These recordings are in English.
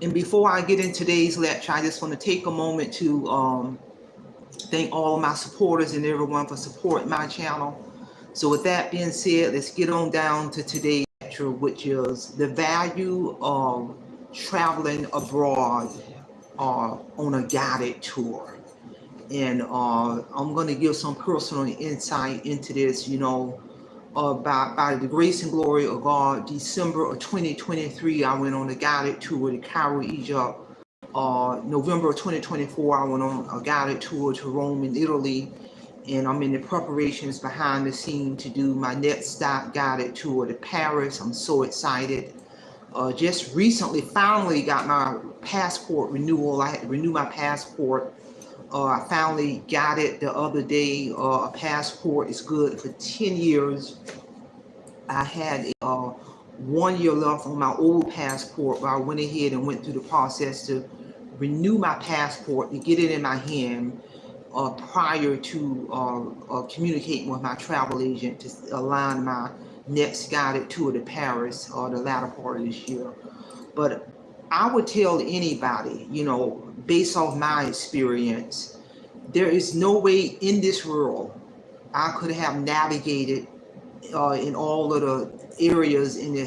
And before I get into today's lecture, I just want to take a moment to thank all of my supporters and everyone for supporting my channel. So with that being said, let's get on down to today's lecture, which is the value of traveling abroad on a guided tour. And I'm going to give some personal insight into this, by the grace and glory of God. December of 2023, I went on a guided tour to Cairo, Egypt. November of 2024, I went on a guided tour to Rome in Italy, and I'm in the preparations behind the scene to do my next stop guided tour to Paris. I'm so excited. Just recently, finally got my passport renewal. I had to renew my passport. I finally got it the other day. A passport is good for 10 years. I had 1 year left on my old passport, but I went ahead and went through the process to renew my passport to get it in my hand prior to communicating with my travel agent to align my next guided tour to Paris the latter part of this year. But I would tell anybody, based off my experience, there is no way in this world I could have navigated in all of the areas in the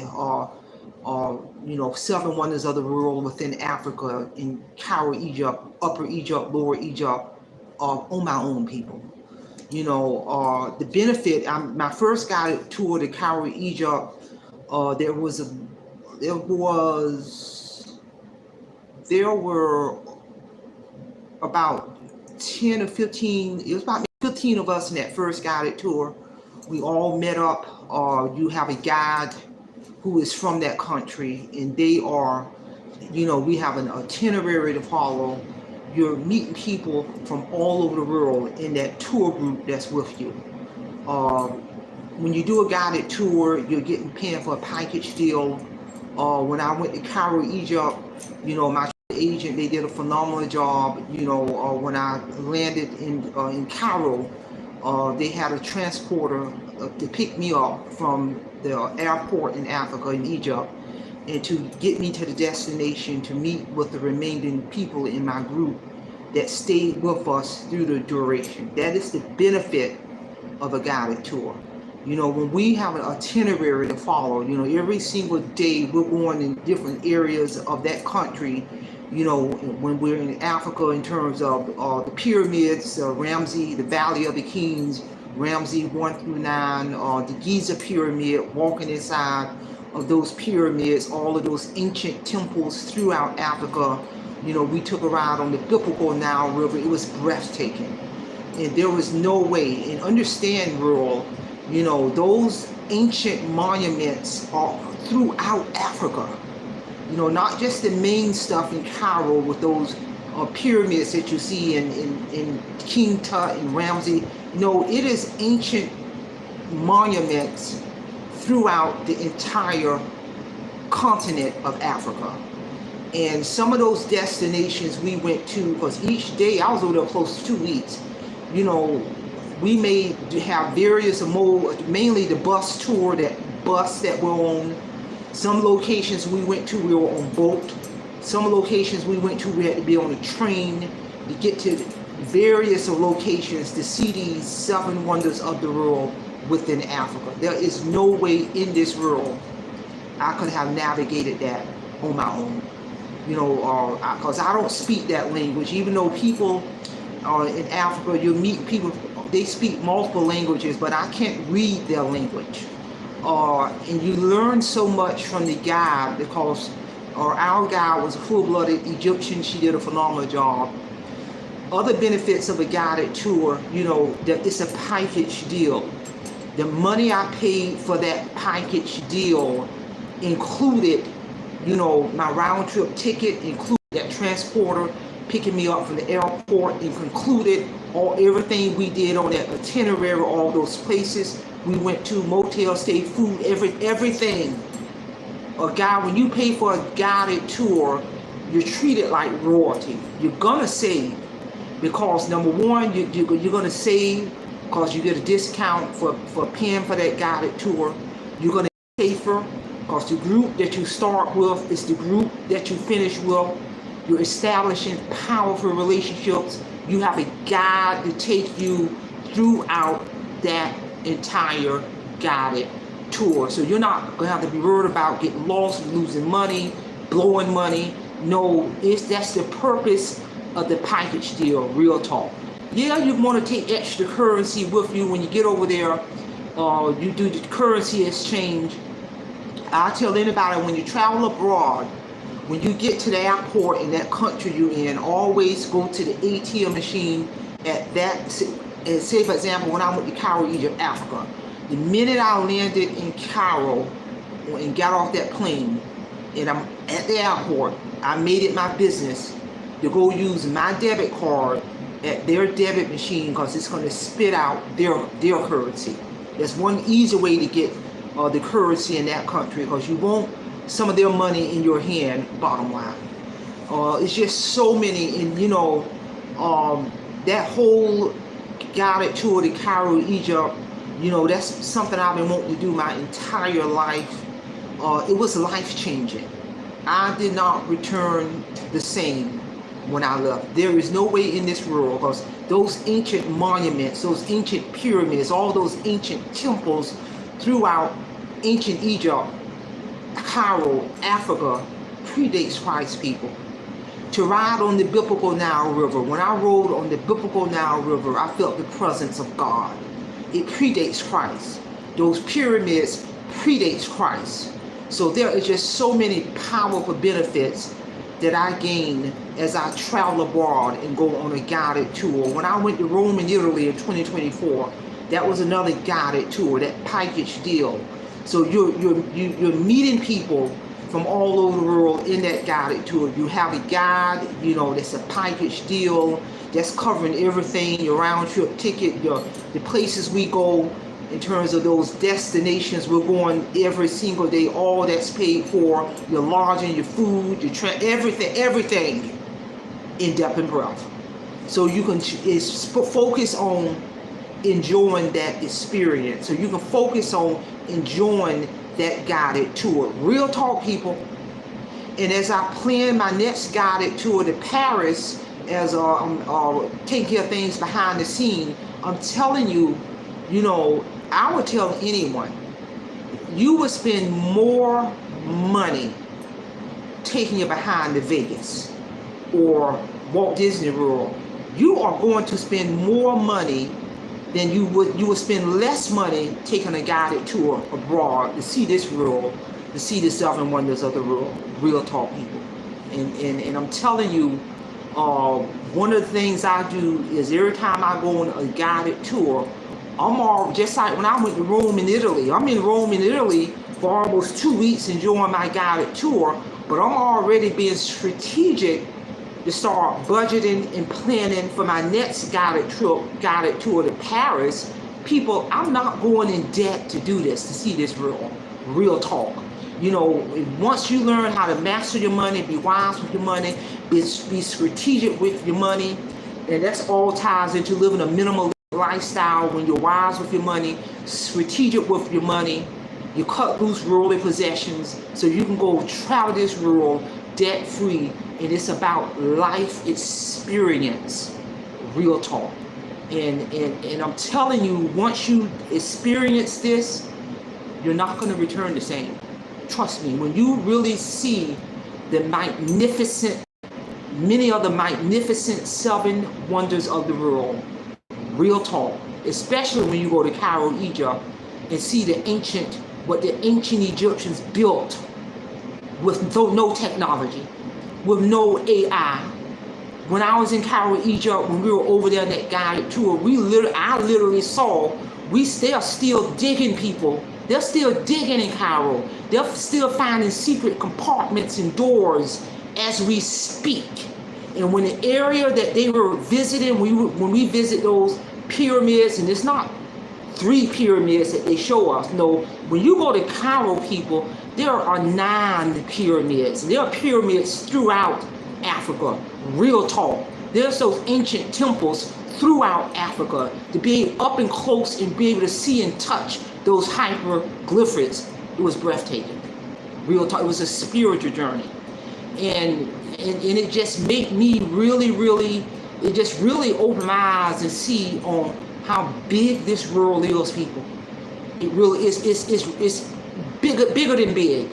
seven wonders of the world within Africa, in Cairo, Egypt, Upper Egypt, Lower Egypt, on my own, people. The benefit. My first guided tour to Cairo, Egypt. There were about 10 or 15. It was about 15 of us in that first guided tour. We all met up. You have a guide who is from that country, and they are, we have an itinerary to follow. You're meeting people from all over the world in that tour group that's with you. When you do a guided tour, you're paying for a package deal. When I went to Cairo, Egypt, my agent, they did a phenomenal job. When I landed in Cairo, they had a transporter to pick me up from the airport in Africa, in Egypt, and to get me to the destination to meet with the remaining people in my group that stayed with us through the duration. That is the benefit of a guided tour. When we have an itinerary to follow, every single day we're going in different areas of that country. When we're in Africa, in terms of the pyramids, Ramsey, the Valley of the Kings, Ramsey 1 through 9, the Giza Pyramid, walking inside of those pyramids, all of those ancient temples throughout Africa. We took a ride on the biblical Nile River. It was breathtaking. And there was no way, and understand, rural, those ancient monuments are throughout Africa. Not just the main stuff in Cairo with those pyramids that you see in King Tut and Ramsey. No, it is ancient monuments throughout the entire continent of Africa. And some of those destinations we went to, because each day, I was over there close to 2 weeks, we may have various modes, mainly the bus tour, that we're on. Some locations we went to, we were on boat. Some locations we went to, we had to be on a train to get to various locations to see these seven wonders of the world within Africa. There is no way in this world I could have navigated that on my own. Because I don't speak that language. Even though people in Africa, you meet people, they speak multiple languages, but I can't read their language. And you learn so much from the guide, because our guide was a full-blooded Egyptian. She did a phenomenal job. Other benefits of a guided tour, that it's a package deal. The money I paid for that package deal included, my round trip ticket, included that transporter picking me up from the airport, and concluded everything we did on that itinerary, all those places we went to, motel stay, food, everything. When you pay for a guided tour, you're treated like royalty. You're gonna save, because number one, you're gonna save because you get a discount for paying for that guided tour. You're gonna get safer. Because the group that you start with is the group that you finish with. You're establishing powerful relationships. You have a guide to take you throughout that entire guided tour. So you're not going to have to be worried about getting lost, losing money, blowing money. No, that's the purpose of the package deal, real talk. Yeah, you want to take extra currency with you when you get over there. You do the currency exchange. I tell anybody, when you travel abroad, when you get to the airport in that country you're in, always go to the ATM machine at that. Say, for example, when I went to Cairo, Egypt, Africa, the minute I landed in Cairo and got off that plane, and I'm at the airport, I made it my business to go use my debit card at their debit machine, because it's going to spit out their currency. That's one easy way to get the currency in that country, because you want some of their money in your hand, bottom line. It's just so many, and that whole guided tour to Cairo, Egypt, that's something I've been wanting to do my entire life. It was life-changing. I did not return the same when I left. There is no way in this world, because those ancient monuments, those ancient pyramids, all those ancient temples throughout ancient Egypt, Cairo, Africa, predates Christ, people. To ride on the biblical Nile River, when I rode on the biblical Nile River, I felt the presence of God. It predates Christ. Those pyramids predates Christ. So there are just so many powerful benefits that I gain as I travel abroad and go on a guided tour. When I went to Rome and Italy in 2024, that was another guided tour, that package deal. So you're meeting people from all over the world in that guided tour. You have a guide, that's a package deal that's covering everything, your round trip ticket, the places we go in terms of those destinations we're going every single day, all that's paid for, your lodging, your food, everything in depth and breadth. So you can focus on enjoying that experience. So you can focus on enjoying that guided tour. Real talk, people. And as I plan my next guided tour to Paris, as I'm taking care of things behind the scene, I'm telling you, I would tell anyone, you would spend more money taking you behind the Vegas or Walt Disney World. You are going to spend more money than you would spend less money taking a guided tour abroad to see this world, to see the seven wonders of the world. Real talk, people. And I'm telling you, one of the things I do is every time I go on a guided tour, I'm all just like when I went to Rome in Italy. I'm in Rome in Italy for almost 2 weeks enjoying my guided tour, but I'm already being strategic to start budgeting and planning for my next guided tour to Paris. People, I'm not going in debt to do this, to see this real talk. Once you learn how to master your money, be wise with your money, be strategic with your money, and that's all ties into living a minimal lifestyle. When you're wise with your money, strategic with your money, you cut loose worldly possessions so you can go travel this world debt free. And it's about life experience, real talk. And I'm telling you, once you experience this, you're not going to return the same. Trust me, when you really see many of the magnificent seven wonders of the world, real talk, especially when you go to Cairo, Egypt, and see what the ancient Egyptians built with no technology, with no AI. When I was in Cairo, Egypt, when we were over there on that guided tour, I literally saw, they are still digging, people. They're still digging in Cairo. They're still finding secret compartments and doors as we speak. And when the area that they were visiting, when we visit those pyramids, and it's not 3 pyramids that they show us. No, when you go to Cairo, people, there are 9 pyramids. There are pyramids throughout Africa. Real talk. There's those ancient temples throughout Africa. To be up and close and be able to see and touch those hieroglyphics, it was breathtaking. Real talk. It was a spiritual journey, and it just made me really. It just really opened my eyes and see on how big this world is, people. It really is. It's bigger than big,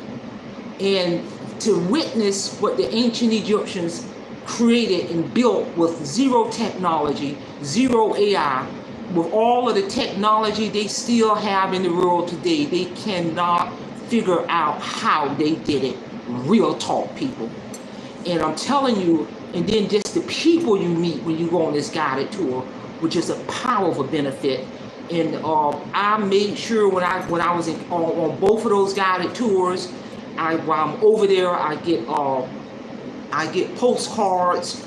and to witness what the ancient Egyptians created and built with zero technology, zero AI, with all of the technology they still have in the world today, they cannot figure out how they did it. Real talk, people. And I'm telling you, and then just the people you meet when you go on this guided tour, which is a powerful benefit. And I made sure when I was on both of those guided tours, while I'm over there, I get postcards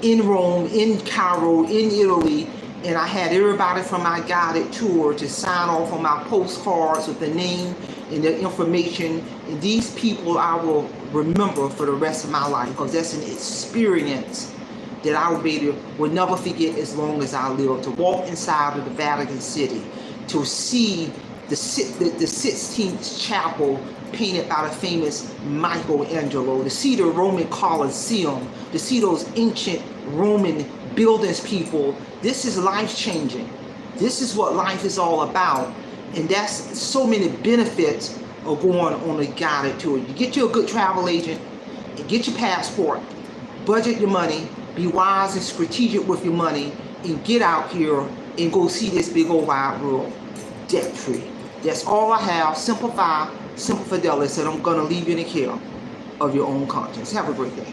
in Rome, in Cairo, in Italy, and I had everybody from my guided tour to sign off on my postcards with the name and the information. And these people I will remember for the rest of my life, because that's an experience that I will never forget as long as I live. To walk inside of the Vatican City, to see the 16th chapel painted by the famous Michelangelo, to see the Roman Colosseum, to see those ancient Roman buildings, people. This is life-changing. This is what life is all about. And that's so many benefits of going on a guided tour. You get you a good travel agent, and get your passport, budget your money, be wise and strategic with your money, and get out here and go see this big old wide world debt-free. That's all I have. Simple fidelity, and I'm going to leave you in the care of your own conscience. Have a great day.